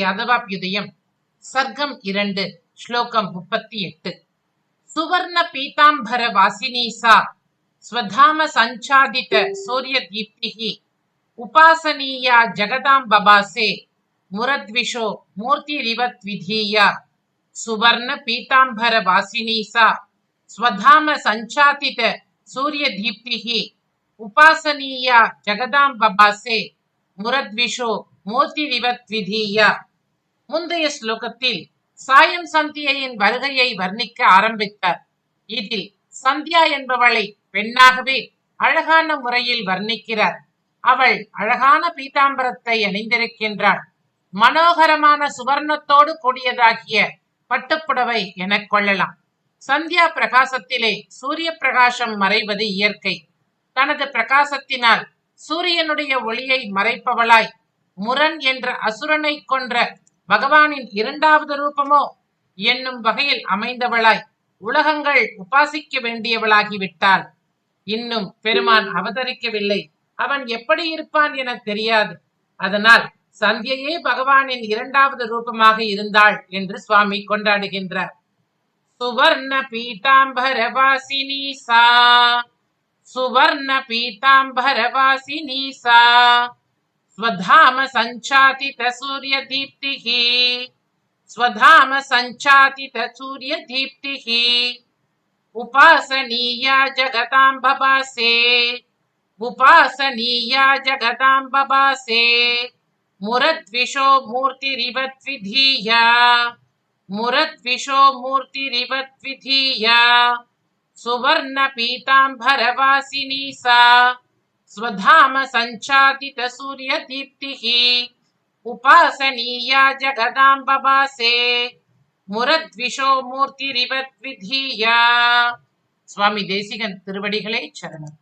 யாதவாபியுதயம் சர்க்கம் 2 ஸ்லோகம் 38. சுவர்ண பீதாம்பர வாசினி சா ஸ்வதாம சஞ்சாதித சூரிய தீப்திஹி உபாசனீயா ஜகதாம் பபாசே முரத்விஷோ மூர்த்திரிவத் விதீயா. சுவர்ண பீதாம்பர வாசினி சா ஸ்வதாம சஞ்சாதித சூரிய தீப்திஹி உபாசனீயா ஜகதாம் பபாசே முரத்விஷோ மூர்த்திரிவத் விதீயா. முந்தைய ஸ்லோகத்தில் சாயம் சந்தியையின் வருகையை வர்ணிக்க ஆரம்பித்தார். இதில் சந்தியா என்பவளை பெண்ணாகவே அழகான முறையில் வர்ணிக்கிறார். அவள் அழகான பீதாம்பரத்தை அணிந்திருக்கின்றாள். மனோகரமான சுவர்ணத்தோடு கூடியதாகிய பட்டுப்புடவை எனக் கொள்ளலாம். சந்தியா பிரகாசத்திலே சூரிய பிரகாசம் மறைவது இயற்கை. தனது பிரகாசத்தினால் சூரியனுடைய ஒளியை மறைப்பவளாய் முரன் என்ற அசுரனை கொன்ற பகவானின் இரண்டாவது ரூபமோ என்னும் வகையில் அமைந்தவளாய் உலகங்கள் உபாசிக்க வேண்டியவளாகிவிட்டாள். இன்னும் பெருமான் அவதரிக்கவில்லை. அவன் எப்படி இருப்பான் என தெரியாது. அதனால் சந்தியையே பகவானின் இரண்டாவது ரூபமாக இருந்தாள் என்று சுவாமி கொண்டாடுகின்றார். சுவர்ண பீதாம்பர வாசினி சா சுவர்ண பீதாம்பர வாசினி சா ஸ்வதாம சஞ்சாதித சூரிய தீப்திஹி ஸ்வதாம சஞ்சாதித சூரிய தீப்திஹி உபாசனீயா ஜகதாம் பபாசே உபாசனீயா ஜகதாம் பபாசே முரத்விஷோ மூர்த்திரிவத் விதீயா முரத்விஷோ மூர்த்திரிவத் விதீயா. சுவர்ண பீதாம்பர வாசினி சா ஸ்வதாம சஞ்சாதித சூரிய தீப்திஹி உபாசனீயா ஜகதாம் பபாசே முரத்விஷோ மூர்த்திரிவத் விதீயா. சுவாமி தேசிகன் திருவடிகளே சரணம்.